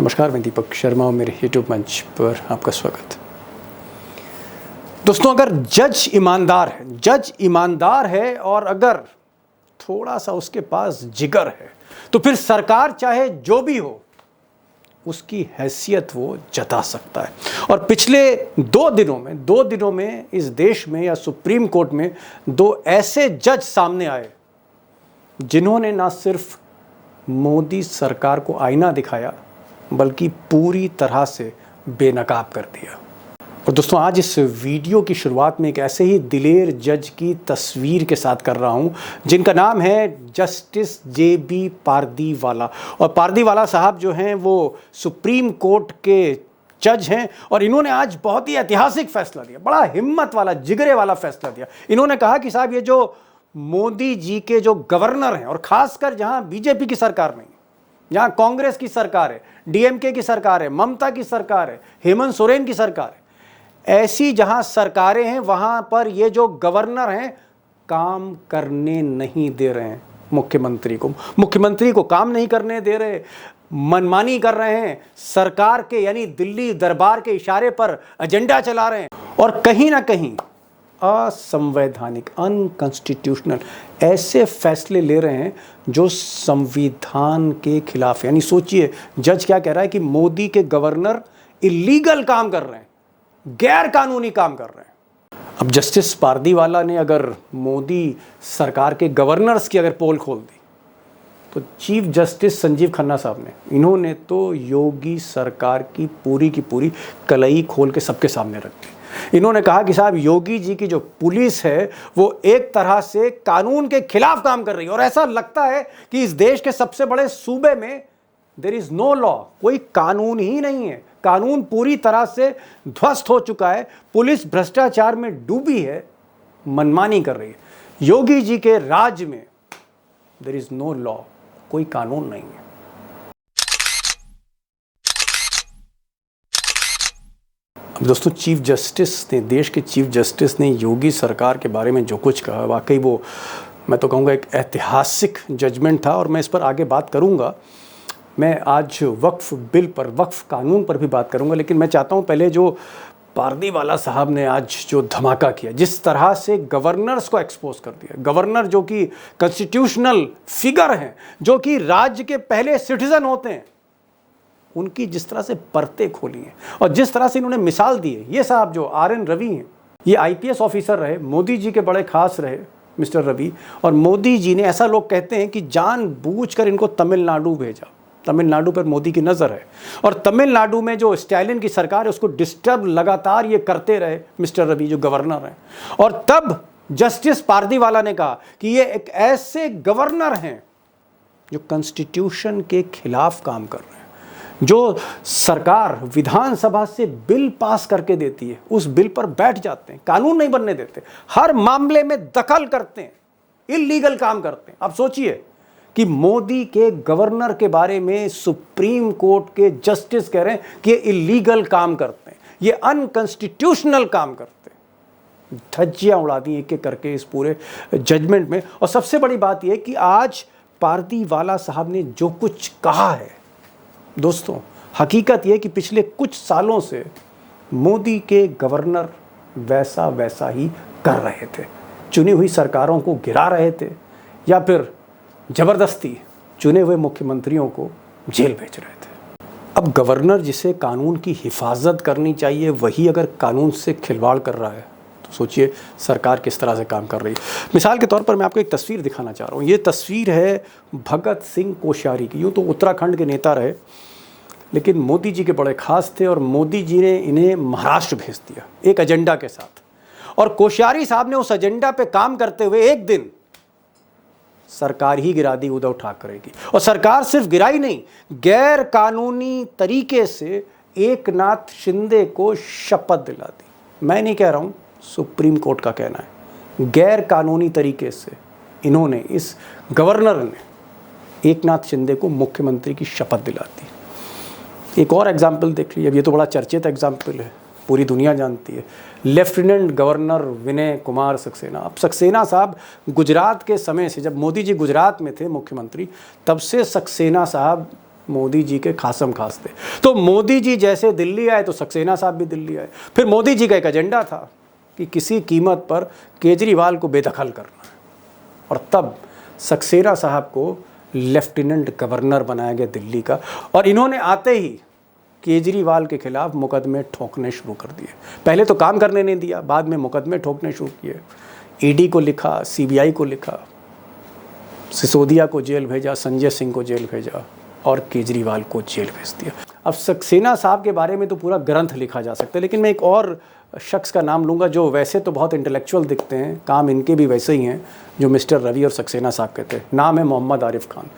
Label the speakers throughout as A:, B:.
A: नमस्कार, मैं दीपक शर्मा और मेरे यूट्यूब मंच पर आपका स्वागत। दोस्तों, अगर जज ईमानदार है और अगर थोड़ा सा उसके पास जिगर है तो फिर सरकार चाहे जो भी हो उसकी हैसियत वो जता सकता है। और पिछले दो दिनों में इस देश में या सुप्रीम कोर्ट में दो ऐसे जज सामने आए जिन्होंने ना सिर्फ मोदी सरकार को आईना दिखाया बल्कि पूरी तरह से बेनकाब कर दिया। और दोस्तों, आज इस वीडियो की शुरुआत में एक ऐसे ही दिलेर जज की तस्वीर के साथ कर रहा हूं जिनका नाम है जस्टिस जे.बी. पारदीवाला। और पारदीवाला साहब जो हैं वो सुप्रीम कोर्ट के जज हैं और इन्होंने आज बहुत ही ऐतिहासिक फैसला दिया, बड़ा हिम्मत वाला, जिगरे वाला फैसला दिया। इन्होंने कहा कि साहब, ये जो मोदी जी के जो गवर्नर हैं और खासकर जहां बीजेपी की सरकार नहीं, जहां कांग्रेस की सरकार है, डीएमके की सरकार है, ममता की सरकार है, हेमंत सोरेन की सरकार है, ऐसी जहां सरकारें हैं वहां पर ये जो गवर्नर हैं काम करने नहीं दे रहे हैं। मुख्यमंत्री को काम नहीं करने दे रहे, मनमानी कर रहे हैं, सरकार के यानी दिल्ली दरबार के इशारे पर एजेंडा चला रहे हैं और कहीं ना कहीं असंवैधानिक, अनकॉन्स्टिट्यूशनल ऐसे फैसले ले रहे हैं जो संविधान के खिलाफ है। यानी सोचिए, जज क्या कह रहा है कि मोदी के गवर्नर इलीगल काम कर रहे हैं, गैर कानूनी काम कर रहे हैं। अब जस्टिस पारदीवाला ने अगर मोदी सरकार के गवर्नर्स की अगर पोल खोल दी तो चीफ जस्टिस संजीव खन्ना साहब ने, इन्होंने तो योगी सरकार की पूरी कलई खोल के सबके सामने रख दी। इन्होंने कहा कि साहब, योगी जी की जो पुलिस है वो एक तरह से कानून के खिलाफ काम कर रही है और ऐसा लगता है कि इस देश के सबसे बड़े सूबे में देयर इज नो लॉ, कोई कानून ही नहीं है। कानून पूरी तरह से ध्वस्त हो चुका है, पुलिस भ्रष्टाचार में डूबी है, मनमानी कर रही है। योगी जी के राज में देयर इज नो लॉ, कोई कानून नहीं है। अब दोस्तों, देश के चीफ जस्टिस ने योगी सरकार के बारे में जो कुछ कहा, वाकई वो, मैं तो कहूँगा, एक ऐतिहासिक जजमेंट था और मैं इस पर आगे बात करूँगा। मैं आज वक्फ बिल पर, वक्फ कानून पर भी बात करूँगा, लेकिन मैं चाहता हूँ पहले जो पारदीवाला साहब ने आज जो धमाका किया, जिस तरह से गवर्नर्स को एक्सपोज कर दिया, गवर्नर जो कि कॉन्स्टिट्यूशनल फिगर हैं, जो कि राज्य के पहले सिटीजन होते हैं, उनकी जिस तरह से परतें खोली हैं और जिस तरह से इन्होंने मिसाल दी है। ये साहब जो आर.एन. रवि हैं, ये आईपीएस ऑफिसर रहे, मोदी जी के बड़े खास रहे मिस्टर रवि, और मोदी जी ने, ऐसा लोग कहते हैं कि जानबूझकर इनको तमिलनाडु भेजा। तमिलनाडु पर मोदी की नज़र है और तमिलनाडु में जो स्टालिन की सरकार है उसको डिस्टर्ब लगातार ये करते रहे मिस्टर रवि जो गवर्नर हैं। और तब जस्टिस पारदीवाला ने कहा कि ये एक ऐसे गवर्नर हैं जो कॉन्स्टिट्यूशन के खिलाफ काम कर रहे हैं। जो सरकार विधानसभा से बिल पास करके देती है उस बिल पर बैठ जाते हैं, कानून नहीं बनने देते, हर मामले में दखल करते हैं, इल्लीगल काम करते हैं। अब सोचिए कि मोदी के गवर्नर के बारे में सुप्रीम कोर्ट के जस्टिस कह रहे हैं कि ये इल्लीगल काम करते हैं, ये अनकॉन्स्टिट्यूशनल काम करते हैं। धज्जियां उड़ा दी एक एक करके इस पूरे जजमेंट में। और सबसे बड़ी बात यह कि आज पारदीवाला साहब ने जो कुछ कहा है, दोस्तों, हकीकत यह कि पिछले कुछ सालों से मोदी के गवर्नर वैसा ही कर रहे थे, चुनी हुई सरकारों को गिरा रहे थे या फिर जबरदस्ती चुने हुए मुख्यमंत्रियों को जेल भेज रहे थे। अब गवर्नर जिसे कानून की हिफाजत करनी चाहिए वही अगर कानून से खिलवाड़ कर रहा है तो सोचिए सरकार किस तरह से काम कर रही है। मिसाल के तौर पर मैं आपको एक तस्वीर दिखाना चाह रहा हूँ। ये तस्वीर है भगत सिंह कोश्यारी की। यूँ तो उत्तराखंड के नेता रहे लेकिन मोदी जी के बड़े खास थे और मोदी जी ने इन्हें महाराष्ट्र भेज दिया एक एजेंडा के साथ। और कोश्यारी साहब ने उस एजेंडा पे काम करते हुए एक दिन सरकार ही गिरा दी उद्धव ठाकरे की। और सरकार सिर्फ गिराई नहीं, गैर कानूनी तरीके से एकनाथ शिंदे को शपथ दिला दी। मैं नहीं कह रहा हूं, सुप्रीम कोर्ट का कहना है। गैर कानूनी तरीके से इन्होंने, इस गवर्नर ने एकनाथ शिंदे को मुख्यमंत्री की शपथ दिला दी। एक और एग्जाम्पल देख लीजिए, अब ये तो बड़ा चर्चित एग्जाम्पल है, पूरी दुनिया जानती है। Lieutenant governor Vinay Kumar Saxena. अब सक्सेना साहब गुजरात के समय से, जब मोदी जी गुजरात में थे मुख्यमंत्री, तब से सक्सेना साहब मोदी जी के खासम खास थे। तो मोदी जी जैसे दिल्ली आए तो सक्सेना साहब भी दिल्ली आए। फिर मोदी जी का एक एजेंडा था कि किसी कीमत पर केजरीवाल को बेदखल करना है, और तब सक्सेना साहब को लेफ्टिनेंट गवर्नर बनाया गया दिल्ली का, और इन्होंने आते ही केजरीवाल के खिलाफ मुकदमे ठोकने शुरू कर दिए। पहले तो काम करने नहीं दिया, बाद में मुकदमे ठोकने शुरू किए। ईडी को लिखा, सीबीआई को लिखा, सिसोदिया को जेल भेजा, संजय सिंह को जेल भेजा और केजरीवाल को जेल भेज दिया। अब सक्सेना साहब के बारे में तो पूरा ग्रंथ लिखा जा सकता है, लेकिन मैं एक और शख्स का नाम लूँगा जो वैसे तो बहुत इंटेलेक्चुअल दिखते हैं, काम इनके भी वैसे ही हैं जो मिस्टर रवि और सक्सेना साहब कहते हैं। नाम है मोहम्मद आरिफ खान।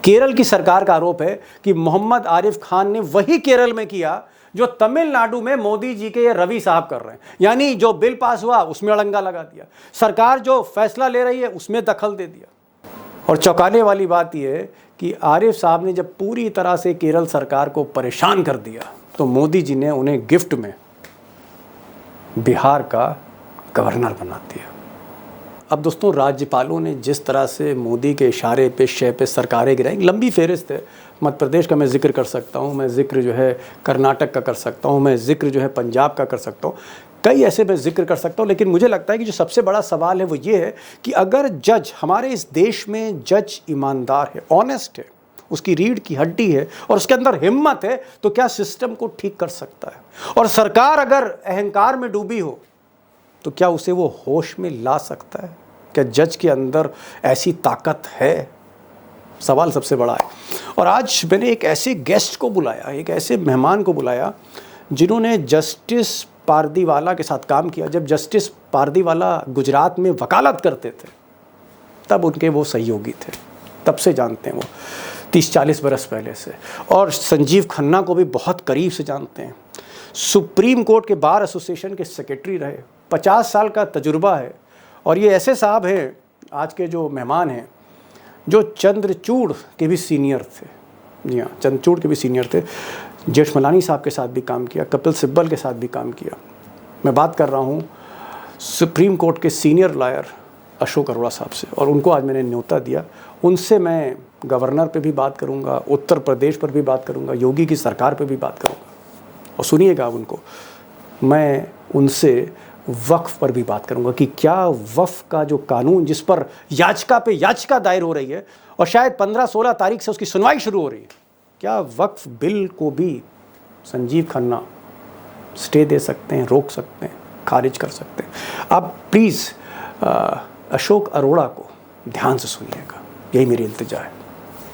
A: केरल की सरकार का आरोप है कि मोहम्मद आरिफ खान ने वही केरल में किया जो तमिलनाडु में मोदी जी के ये रवि साहब कर रहे हैं। यानी जो बिल पास हुआ उसमें अड़ंगा लगा दिया, सरकार जो फैसला ले रही है उसमें दखल दे दिया। और चौंकाने वाली बात यह है कि आरिफ साहब ने जब पूरी तरह से केरल सरकार को परेशान कर दिया तो मोदी जी ने उन्हें गिफ्ट में बिहार का गवर्नर बना दिया। अब दोस्तों, राज्यपालों ने जिस तरह से मोदी के इशारे पे शय पे सरकारें गिराई, लंबी फहरिस्त है। मध्य प्रदेश का मैं जिक्र कर सकता हूँ, मैं जिक्र जो है कर्नाटक का कर सकता हूँ, मैं जिक्र जो है पंजाब का कर सकता हूँ, कई ऐसे मैं जिक्र कर सकता हूँ। लेकिन मुझे लगता है कि जो सबसे बड़ा सवाल है वो ये है कि अगर जज, हमारे इस देश में जज ईमानदार है, ऑनेस्ट है, उसकी रीढ़ की हड्डी है और उसके अंदर हिम्मत है, तो क्या सिस्टम को ठीक कर सकता है? और सरकार अगर अहंकार में डूबी हो तो क्या उसे वो होश में ला सकता है? क्या जज के अंदर ऐसी ताकत है? सवाल सबसे बड़ा है। और आज मैंने एक ऐसे गेस्ट को बुलाया, एक ऐसे मेहमान को बुलाया जिन्होंने जस्टिस पारदीवाला के साथ काम किया। जब जस्टिस पारदीवाला गुजरात में वकालत करते थे तब उनके वो सहयोगी थे, तब से जानते हैं वो 30-40 बरस पहले से। और संजीव खन्ना को भी बहुत करीब से जानते हैं। सुप्रीम कोर्ट के बार एसोसिएशन के सेक्रेटरी रहे, 50 साल का तजुर्बा है। और ये ऐसे साहब हैं, आज के जो मेहमान हैं, जो चंद्रचूड़ के भी सीनियर थे। जी हाँ, चंद्रचूड़ के भी सीनियर थे। जेठमलानी साहब के साथ भी काम किया, कपिल सिब्बल के साथ भी काम किया। मैं बात कर रहा हूँ सुप्रीम कोर्ट के सीनियर लॉयर अशोक अरोड़ा साहब से, और उनको आज मैंने न्योता दिया। उनसे मैं गवर्नर पे भी बात करूँगा, उत्तर प्रदेश पर भी बात करूँगा, योगी की सरकार पे भी बात करूँगा। और सुनिएगा आप उनको, मैं उनसे वक्फ पर भी बात करूँगा कि क्या वक्फ का जो कानून, जिस पर याचिका पे याचिका दायर हो रही है और शायद 15-16 तारीख से उसकी सुनवाई शुरू हो रही है, क्या वक्फ बिल को भी संजीव खन्ना स्टे दे सकते हैं, रोक सकते हैं, खारिज कर सकते हैं? आप प्लीज़ अशोक अरोड़ा को ध्यान से सुनिएगा, यही मेरी इल्तिजा है।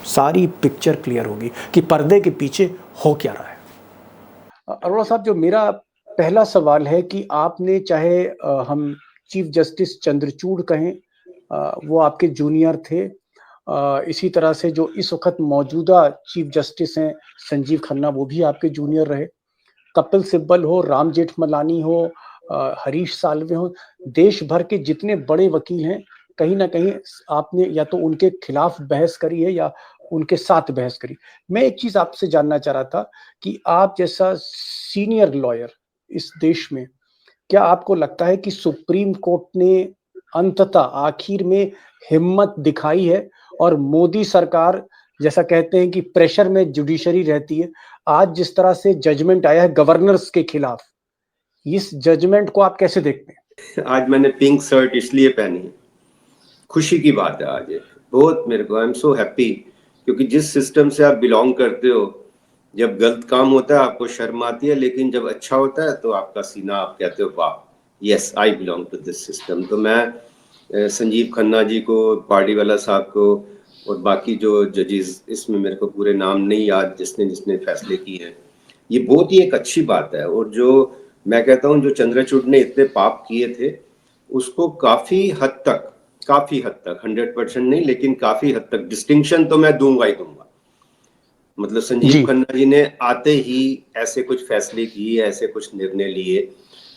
A: सारी पिक्चर क्लियर होगी कि पर्दे के पीछे हो क्या रहा है। अरोड़ा साहब, जो मेरा पहला सवाल है कि आपने, चाहे हम चीफ जस्टिस चंद्रचूड़ कहें, वो आपके जूनियर थे, इसी तरह से जो इस वक्त मौजूदा चीफ जस्टिस हैं संजीव खन्ना, वो भी आपके जूनियर रहे। कपिल सिब्बल हो, राम जेठमलानी हो, हरीश साल्वे हो, देश भर के जितने बड़े वकील हैं, कहीं ना कहीं आपने या तो उनके खिलाफ बहस करी है या उनके साथ बहस करी। मैं एक चीज आपसे जानना चाह रहा था कि आप जैसा सीनियर लॉयर इस देश में, क्या आपको लगता है कि सुप्रीम कोर्ट ने अंततः आखिर में हिम्मत दिखाई है और मोदी सरकार, जैसा कहते हैं कि प्रेशर में जुडिशरी रहती है, आज जिस तरह से जजमेंट आया है गवर्नर्स के खिलाफ, इस जजमेंट को आप कैसे देखते हैं?
B: आज मैंने पिंक शर्ट इसलिए पहनी, खुशी की बात है आज, बहुत मेरे को, आई एम सो हैप्पी, क्योंकि जिस सिस्टम से आप बिलोंग करते हो, जब गलत काम होता है आपको शर्म आती है, लेकिन जब अच्छा होता है तो आपका सीना, आप कहते हो वाह, yes I belong to this system. तो मैं संजीव खन्ना जी को, पार्टीवाला साहब को और बाकी जो जजेस, इसमें मेरे को पूरे नाम नहीं याद, जिसने जिसने फैसले किए हैं, ये बहुत ही एक अच्छी बात है। और जो मैं कहता हूँ, जो चंद्रचूड़ ने इतने पाप किए थे, उसको काफी हद तक 100% नहीं, लेकिन काफी हद तक डिस्टिंक्शन तो मैं दूंगा ही दूंगा। मतलब संजीव खन्ना जी ने आते ही ऐसे कुछ फैसले किए, ऐसे कुछ निर्णय लिए।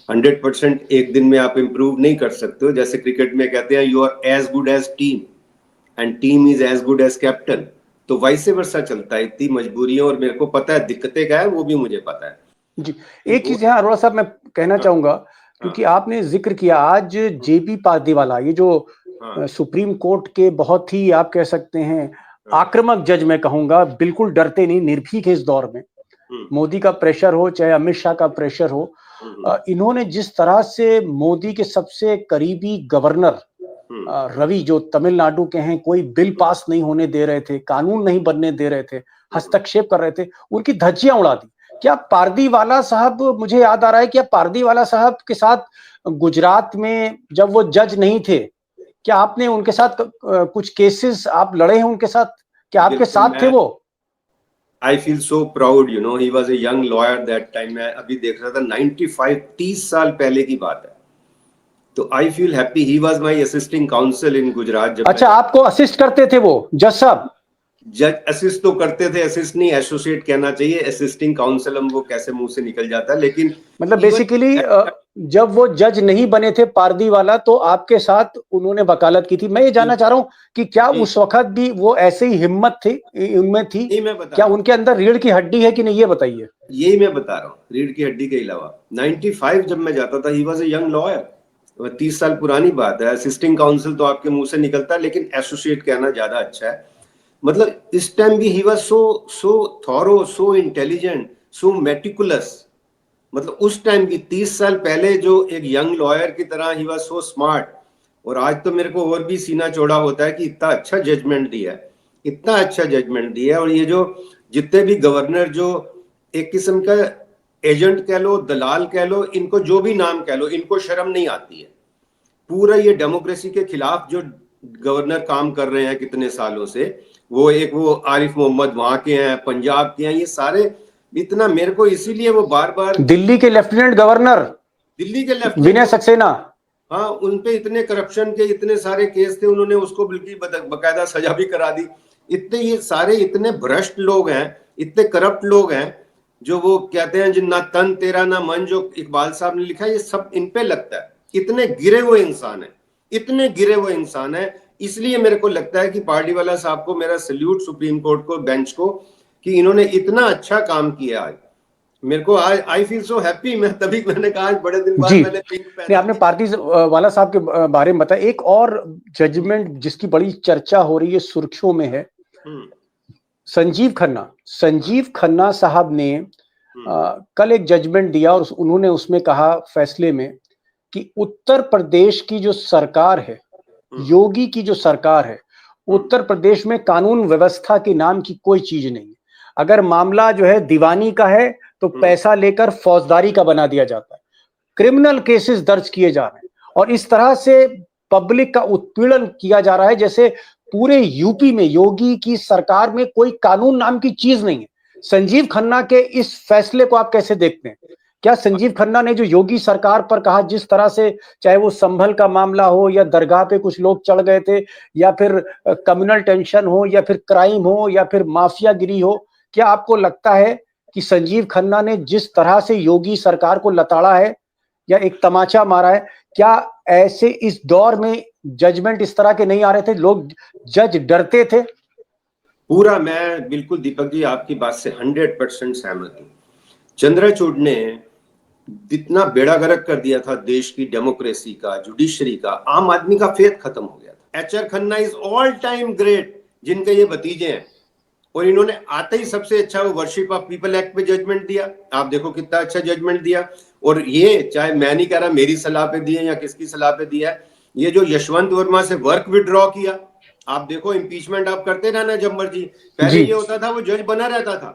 B: 100% एक दिन में आप इम्प्रूव नहीं कर सकते हो। जैसे क्रिकेट में कहते हैं you are as good as team and team is as good as captain, तो वैसे वर्षा चलता है। इतनी मजबूरियां, और मेरे को पता है दिक्कतें क्या है, वो भी मुझे पता है
A: जी। एक चीज यहाँ अरोड़ा साहब मैं कहना चाहूंगा, क्योंकि आपने जिक्र किया आज जेपी पारदीवाला, ये जो सुप्रीम कोर्ट के बहुत ही, आप कह सकते हैं, आक्रामक जज मैं कहूंगा, बिल्कुल डरते नहीं, निर्भीक है इस दौर में। मोदी का प्रेशर हो चाहे अमित शाह का प्रेशर हो, इन्होंने जिस तरह से मोदी के सबसे करीबी गवर्नर रवि जो तमिलनाडु के हैं, कोई बिल पास नहीं होने दे रहे थे, कानून नहीं बनने दे रहे थे, हस्तक्षेप कर रहे थे, उनकी धज्जियां उड़ा दी। क्या पारदीवाला साहब, मुझे याद आ रहा है कि पारदीवाला साहब के साथ गुजरात में जब वो जज नहीं थे, क्या आपने उनके साथ कुछ केसेस आप लड़े हैं उनके साथ? क्या आपके साथ थे वो?
B: I feel so proud, you know, he was a young lawyer that time. मैं अभी देख रहा था 95 30 साल पहले की बात है। तो I feel happy, he was my assisting counsel in Gujarat. जब
A: अच्छा, आपको असिस्ट करते थे वो जज साहब?
B: जज असिस्ट तो करते थे, असिस्ट नहीं, एसोसिएट कहना चाहिए। असिस्टिंग काउंसिल हम वो कैसे मुंह से निकल जाता है, लेकिन
A: मतलब बेसिकली जब वो जज नहीं बने थे पारदीवाला, तो आपके साथ उन्होंने वकालत की थी। मैं ये जानना चाह रहा हूँ कि क्या उस वक्त भी वो ऐसे ही हिम्मत थी उनमें थी? क्या उनके अंदर रीढ़ की हड्डी है कि नहीं, ये बताइए।
B: यही मैं बता रहा हूँ, रीढ़ की हड्डी के अलावा 95 जब मैं जाता था, he was a young lawyer. 30 साल पुरानी बात है। असिस्टिंग काउंसिल तो आपके मुंह से निकलता है, लेकिन एसोसिएट कहना ज्यादा अच्छा है। मतलब इस टाइम भी he was so thorough, so intelligent, so meticulous. मतलब उस टाइम भी 30 साल पहले जो एक यंग लॉयर की तरह ही वाज सो स्मार्ट। और आज तो मेरे को और भी सीना चौड़ा होता है कि इतना अच्छा जजमेंट दिया है, इतना अच्छा जजमेंट दिया है। और ये जो जितने भी गवर्नर जो एक किस्म का एजेंट कह लो, दलाल कह लो, इनको जो भी नाम कह लो, इनको शर्म नहीं आती है। पूरा ये डेमोक्रेसी के खिलाफ जो गवर्नर काम कर रहे हैं कितने सालों से, वो आरिफ मोहम्मद वहां के हैं, पंजाब के हैं, ये सारे इतना मेरे को इसीलिए वो बार बार
A: दिल्ली के लेफ्टिनेंट गवर्नर,
B: दिल्ली के
A: लेफ्टिनेंट विनय सक्सेना,
B: हाँ, उनपे इतने करप्शन के इतने सारे केस थे, उन्होंने उसको बिल्कुल बकायदा सजा भी करा दी। इतने ये सारे इतने भ्रष्ट लोग हैं, इतने करप्ट लोग हैं, जो वो कहते हैं जिन ना तन तेरा ना मन, जो इकबाल साहब ने लिखा है, ये सब इन पे लगता है। इतने गिरे हुए इंसान है, इतने गिरे हुए इंसान है। इसलिए मेरे को लगता है कि पार्टीवाला साहब को मेरा सल्यूट, सुप्रीम कोर्ट को, बेंच को, कि इन्होंने इतना अच्छा काम किया। आज मेरे को आई फील सो हैप्पी। मैं तभी मैंने कहा बड़े दिन बाद मैंने पिंक पहना।
A: आपने पारदीवाला साहब के बारे में बताया। एक और जजमेंट जिसकी बड़ी चर्चा हो रही है, सुर्खियों में है, संजीव खन्ना साहब ने कल एक जजमेंट दिया और उन्होंने उसमें कहा फैसले में कि उत्तर प्रदेश की जो सरकार है, योगी की जो सरकार है, उत्तर प्रदेश में कानून व्यवस्था के नाम की कोई चीज नहीं है। अगर मामला जो है दीवानी का है तो पैसा लेकर फौजदारी का बना दिया जाता है, क्रिमिनल केसेस दर्ज किए जा रहे हैं, और इस तरह से पब्लिक का उत्पीड़न किया जा रहा है जैसे पूरे यूपी में योगी की सरकार में कोई कानून नाम की चीज नहीं है। संजीव खन्ना के इस फैसले को आप कैसे देखते हैं? क्या संजीव खन्ना ने जो योगी सरकार पर कहा, जिस तरह से, चाहे वो संभल का मामला हो या दरगाह पे कुछ लोग चढ़ गए थे, या फिर कम्युनल टेंशन हो, या फिर क्राइम हो, या फिर माफियागिरी हो, क्या आपको लगता है कि संजीव खन्ना ने जिस तरह से योगी सरकार को लताड़ा है या एक तमाचा मारा है, क्या ऐसे इस दौर में जजमेंट इस तरह के नहीं आ रहे थे? लोग, जज डरते थे?
B: पूरा मैं बिल्कुल दीपक जी आपकी बात से 100% सहमत हूँ। चंद्रचूड़ ने इतना बेड़ा गर्क कर दिया था देश की डेमोक्रेसी का, जुडिशरी का, आम आदमी का फेथ खत्म हो गया था। HR. Khanna is all time great, जिनके ये भतीजे हैं, और इन्होंने आते ही सबसे अच्छा वो वर्शिप ऑफ पीपल एक्ट पे जजमेंट दिया। आप देखो कितना अच्छा जजमेंट दिया। और ये चाहे मैं नहीं कह रहा मेरी सलाह पे दिए या किसकी सलाह पे दिया, ये जो यशवंत वर्मा से वर्क विड्रॉ किया, आप देखो इम्पीचमेंट आप करते रहना जब मर्जी। पहले ये होता था वो जज बना रहता था।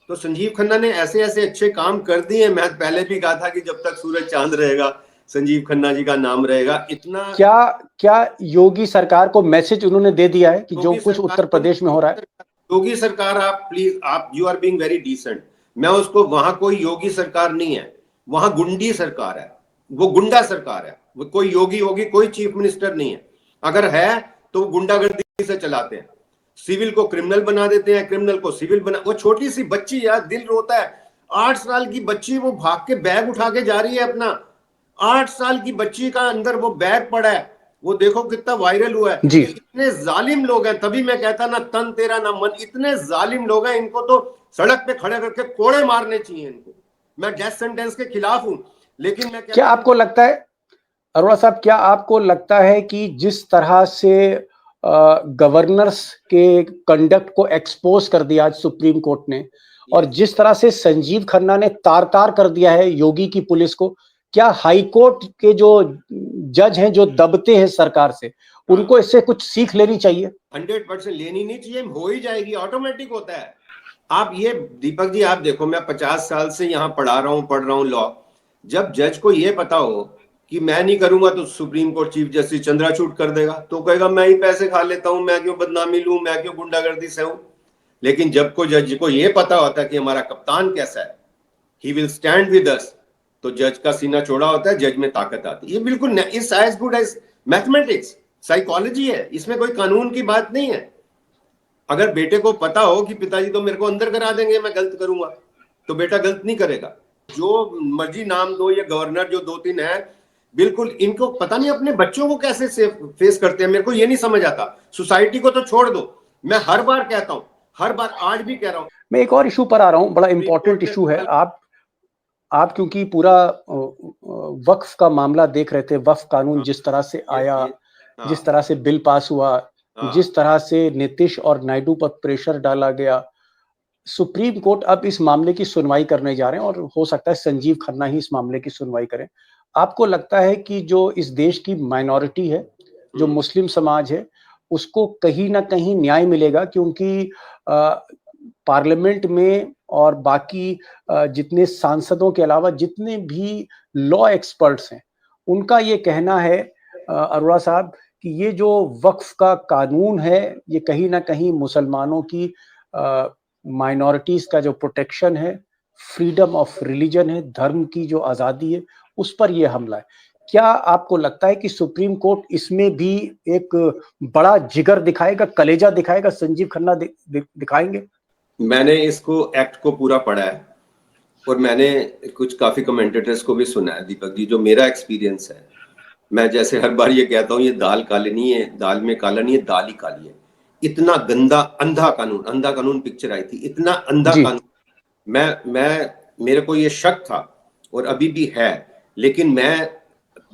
B: तो संजीव खन्ना ने ऐसे ऐसे अच्छे काम कर दिए। मैं पहले भी कहा था कि जब तक सूरज चांद रहेगा संजीव खन्ना जी का नाम रहेगा। इतना
A: क्या योगी सरकार को मैसेज उन्होंने दे दिया है कि जो कुछ उत्तर प्रदेश में हो रहा है?
B: योगी सरकार, आप प्लीज, आप you are being very decent. मैं उसको, वहां कोई योगी सरकार नहीं है, वहां गुंडी सरकार है, वो गुंडा सरकार है। वो कोई योगी होगी, कोई चीफ मिनिस्टर नहीं है। अगर है तो वो गुंडागर्दी से चलाते हैं, सिविल को क्रिमिनल बना देते हैं, क्रिमिनल को सिविल बना। वो छोटी सी बच्ची, यार दिल रोता है, 8 साल की बच्ची, वो भाग के बैग उठा के जा रही है अपना। 8 साल की बच्ची का अंदर वो बैग पड़ा है, वो देखो कितना वायरल हुआ है। इतने जालिम लोग हैं, तभी मैं कहता ना तन तेरा ना मन, इतने जालिम लोग हैं, इनको तो सड़क पे खड़े करके कोड़े मारने चाहिए इनको। मैं डेथ सेंटेंस के खिलाफ हूं, लेकिन मैं
A: क्या आपको लगता है, अरोड़ा साहब, क्या आपको लगता है कि जिस तरह से गवर्नर्स के कंडक्ट को एक्सपोज कर दिया आज सुप्रीम कोर्ट ने, और जिस तरह से संजीव खन्ना ने तार तार कर दिया है योगी की पुलिस को, क्या हाई कोर्ट के जो जज हैं जो दबते हैं सरकार से, उनको इससे कुछ सीख लेनी चाहिए?
B: 100% लेनी नहीं चाहिए, हो ही जाएगी, ऑटोमेटिक होता है। आप ये दीपक जी आप देखो, मैं 50 साल से यहाँ पढ़ रहा हूँ लॉ। जब जज को ये पता हो कि मैं नहीं करूंगा तो supreme court chief justice Chandrachud कर देगा, तो कहेगा मैं ही पैसे खा लेता हूं, मैं क्यों बदनामी लूं, मैं क्यों गुंडागर्दी से हूं। लेकिन जब को जज को ये पता होता है कि हमारा कप्तान कैसा है, he will stand with us, तो जज का सीना चौड़ा होता है, जज में ताकत आती है। ये बिल्कुल is as good as mathematics, psychology है, इसमें कोई कानून की बात नहीं है। अगर बेटे को पता हो कि पिताजी तो मेरे को अंदर करा देंगे मैं गलत करूंगा, तो बेटा गलत नहीं करेगा। जो मर्जी नाम दो, ये गवर्नर जो 2-3 है, बिल्कुल इनको पता नहीं अपने बच्चों को कैसे फेस करते हैं, मेरे को ये नहीं समझ आता। सोसाइटी को तो छोड़ दो, मैं हर बार कहता हूं, हर बार आज भी कह रहा हूं।
A: मैं एक और इशू पर आ रहा हूं, बड़ा इंपॉर्टेंट इशू है। आप क्योंकि पूरा वक्फ का मामला देख रहे थे, वक्फ कानून जिस तरह से आया, जिस तरह से बिल पास हुआ, जिस तरह से नीतीश और नायडू पर प्रेशर डाला गया, सुप्रीम कोर्ट अब इस मामले की सुनवाई करने जा रहे हैं और हो सकता है संजीव खन्ना ही इस मामले की सुनवाई करें। आपको लगता है कि जो इस देश की माइनॉरिटी है, जो मुस्लिम समाज है, उसको कहीं ना कहीं न्याय मिलेगा? क्योंकि पार्लियामेंट में और बाकी जितने सांसदों के अलावा जितने भी लॉ एक्सपर्ट्स हैं, उनका ये कहना है अरोड़ा साहब कि ये जो वक्फ का कानून है, ये कहीं ना कहीं मुसलमानों की माइनॉरिटीज का जो प्रोटेक्शन है, फ्रीडम ऑफ रिलीजन है, धर्म की जो आज़ादी है, उस पर यह हमला है। क्या आपको लगता है कि सुप्रीम कोर्ट इसमें भी एक बड़ा जिगर दिखाएगा, कलेजा दिखाएगा, संजीव खन्ना दिखाएंगे?
B: मैंने इसको एक्ट को पूरा पढ़ा है और मैंने कुछ काफी कमेंटेटर्स को भी सुना है दीपक जी। जो मेरा एक्सपीरियंस है, मैं जैसे हर बार ये कहता हूँ, ये दाल काली नहीं है, दाल में काला नहीं है, दाल ही काली है। इतना गंदा अंधा कानून पिक्चर आई थी, इतना अंधा कानून। मैं मेरे को ये शक था और अभी भी है, लेकिन मैं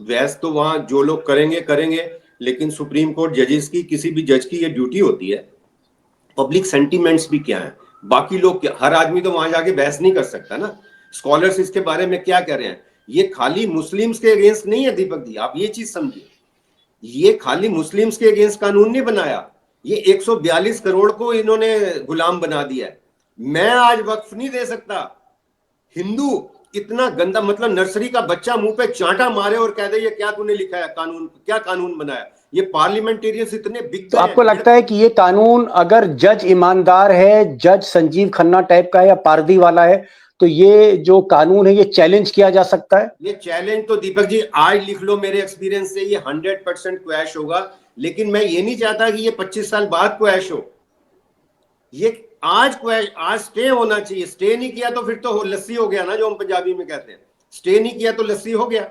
B: वैसे तो वहां जो लोग करेंगे, लेकिन सुप्रीम कोर्ट जजेस की, किसी भी जज की ये ड्यूटी होती है, पब्लिक सेंटीमेंट्स भी क्या है, बाकी लोग क्या, हर आदमी तो वहां जाके बहस नहीं कर सकता ना। स्कॉलर्स इसके बारे में क्या कह रहे हैं, ये खाली मुस्लिम्स के अगेंस्ट नहीं है दीपक जी, आप ये चीज समझिए। ये खाली मुस्लिम्स के अगेंस्ट कानून नहीं बनाया, ये 142 करोड़ को इन्होंने गुलाम बना दिया है। मैं आज वक्फ नहीं दे सकता, हिंदू इतना गंदा, मतलब नर्सरी का बच्चा मुंह पे चांटा मारे और कह दे ये क्या तूने लिखा है कानून, क्या कानून बनाया। ये पार्लियामेंटेरियंस इतने बिक,
A: तो आपको लगता है कि ये कानून, अगर जज ईमानदार है, जज संजीव खन्ना टाइप का है या पारदी वाला है, तो ये जो कानून है ये चैलेंज किया जा सकता है?
B: ये चैलेंज तो दीपक जी आज लिख लो, मेरे एक्सपीरियंस से ये 100% क्वैश होगा। लेकिन मैं ये नहीं चाहता कि ये 25 साल बाद क्वैश हो, ये आज क्वैश, आज स्टे होना चाहिए। स्टे नहीं किया तो फिर तो लस्सी हो गया ना, जो हम पंजाबी में कहते हैं, स्टे नहीं किया तो लस्सी हो गया।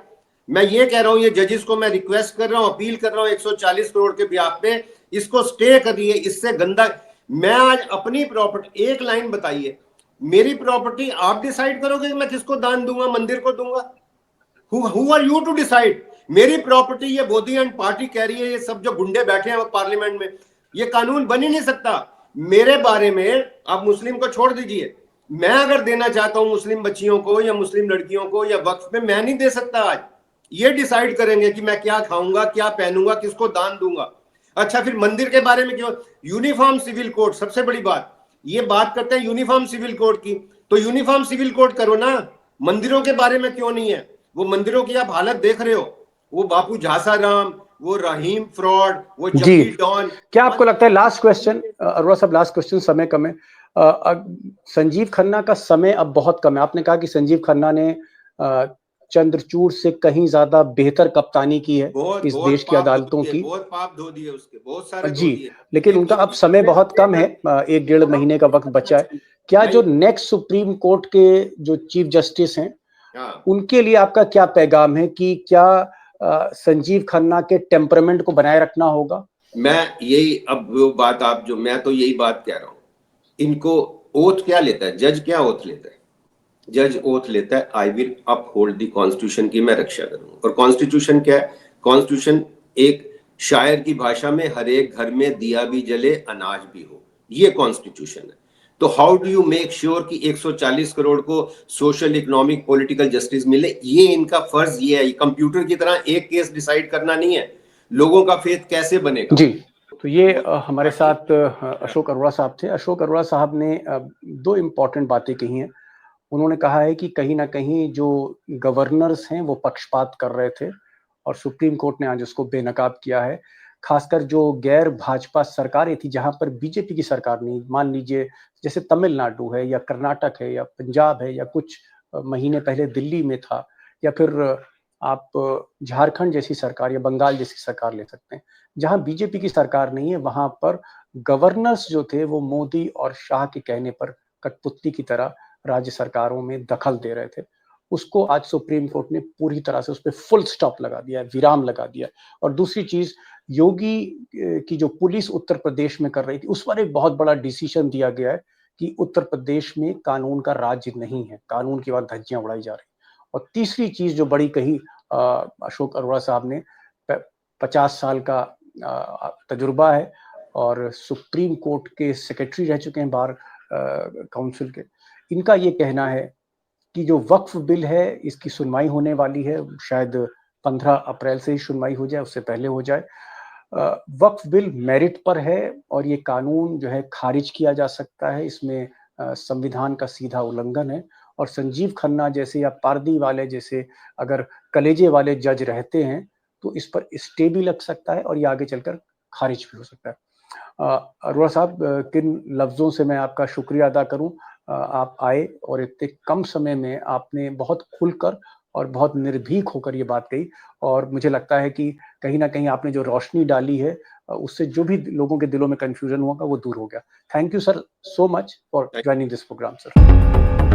B: मैं ये कह रहा हूं, ये जजेस को मैं रिक्वेस्ट कर रहा हूं, अपील कर रहा हूं 140 करोड़ के ब्याह पे, इसको स्टे करिए। इससे गंदा, मैं आज अपनी प्रॉपर्टी, एक लाइन बताइए, मेरी प्रॉपर्टी आप डिसाइड करोगे कि मैं किसको दान दूंगा, मंदिर को दूंगा? Who are you to decide? मेरी प्रॉपर्टी, ये मोदी एंड पार्टी कह रही है, ये सब जो गुंडे बैठे हैं पार्लियामेंट में, ये कानून बन ही नहीं सकता। मेरे बारे में आप मुस्लिम को छोड़ दीजिए, मैं अगर देना चाहता हूं मुस्लिम बच्चियों को या मुस्लिम लड़कियों को या वक्फ में, मैं नहीं दे सकता। आज ये डिसाइड करेंगे कि मैं क्या खाऊंगा, क्या पहनूंगा, किसको दान दूंगा। अच्छा, फिर मंदिर के बारे में क्यों? यूनिफॉर्म सिविल कोड, सबसे बड़ी बात, ये बात करते हैं यूनिफॉर्म सिविल कोड की, तो यूनिफॉर्म सिविल कोड करो ना। मंदिरों के बारे में क्यों नहीं है? वो मंदिरों की आप हालत देख रहे हो, वो बापू झासाराम, वो रहीम फ्रॉड, वो जकी डॉन।
A: क्या आपको लगता है, लास्ट क्वेश्चन अरोड़ा साहब, लास्ट क्वेश्चन, समय कम है, संजीव खन्ना का समय अब बहुत कम है। आपने कहा कि संजीव खन्ना ने चंद्रचूड़ से कहीं ज्यादा बेहतर कप्तानी की है इस देश की अदालतों की,
B: बहुत पाप धो दिए उसके, बहुत सारे
A: जी, लेकिन उनका अब समय बहुत कम है, 1-1.5 महीने का वक्त बचा है। क्या जो नेक्स्ट सुप्रीम कोर्ट के जो चीफ जस्टिस हैं, उनके लिए आपका क्या पैगाम है कि क्या संजीव खन्ना के टेम्परामेंट को बनाए रखना होगा?
B: मैं यही, अब वो बात आप जो, मैं तो यही बात कह रहा हूं, इनको ओथ क्या लेता है जज, क्या ओथ लेता है जज? ओथ लेता है I will uphold the constitution की मैं रक्षा करूंगा। और कॉन्स्टिट्यूशन क्या है? कॉन्स्टिट्यूशन एक शायर की भाषा में हर एक घर में दिया भी जले अनाज भी हो, ये कॉन्स्टिट्यूशन है। तो how do you make sure कि 140 करोड़ को सोशल इकोनॉमिक पॉलिटिकल जस्टिस मिले? ये इनका फर्ज ये है। कंप्यूटर की तरह एक केस डिसाइड करना नहीं है। लोगों का फेथ कैसे बनेगा?
A: जी, तो ये हमारे साथ अशोक अरोड़ा साहब थे। अशोक अरोड़ा साहब ने दो इम्पॉर्टेंट बातें कही हैं। उन्होंने कहा है कि कहीं न कहीं जो गवर्नर्स हैं वो पक्षपात कर रहे थे और सुप्रीम कोर्ट ने आज उसको बेनकाब किया है। खासकर जो गैर भाजपा सरकारें थी जहाँ पर बीजेपी की सरकार नहीं, मान लीजिए जैसे तमिलनाडु है या कर्नाटक है या पंजाब है या कुछ महीने पहले दिल्ली में था, या फिर आप झारखंड जैसी सरकार या बंगाल जैसी सरकार ले सकते हैं। जहाँ बीजेपी की सरकार नहीं है वहाँ पर गवर्नर्स जो थे वो मोदी और शाह के कहने पर कठपुतली की तरह राज्य सरकारों में दखल दे रहे थे। उसको आज सुप्रीम कोर्ट ने पूरी तरह से उसपे फुल स्टॉप लगा दिया है, विराम लगा दिया है। और दूसरी चीज़, योगी की जो पुलिस उत्तर प्रदेश में कर रही थी, उस पर एक बहुत बड़ा डिसीजन दिया गया है कि उत्तर प्रदेश में कानून का राज्य नहीं है, कानून की बाद धज्जियाँ उड़ाई जा रही हैं। और तीसरी चीज़ जो बड़ी कही अशोक अरोड़ा साहब ने, 50 साल का तजुर्बा है और सुप्रीम कोर्ट के सेक्रेटरी रह चुके हैं बार काउंसिल के। इनका ये कहना है कि जो वक्फ बिल है इसकी सुनवाई होने वाली है, शायद 15 अप्रैल से ही सुनवाई हो जाए, उससे पहले हो जाए। वक्फ बिल मेरिट पर है और ये कानून जो है खारिज किया जा सकता है, इसमें संविधान का सीधा उल्लंघन है। और संजीव खन्ना जैसे या पारदी वाले जैसे अगर कलेजे वाले जज रहते हैं तो इस पर स्टे भी लग सकता है और ये आगे चलकर खारिज भी हो सकता है। अरोड़ा साहब, किन लफ्ज़ों से मैं आपका शुक्रिया अदा करूं। आप आए और इतने कम समय में आपने बहुत खुलकर और बहुत निर्भीक होकर ये बात कही, और मुझे लगता है कि कहीं न कहीं आपने जो रोशनी डाली है उससे जो भी लोगों के दिलों में कन्फ्यूजन होगा वो दूर हो गया। Thank you sir, so much for joining this program sir.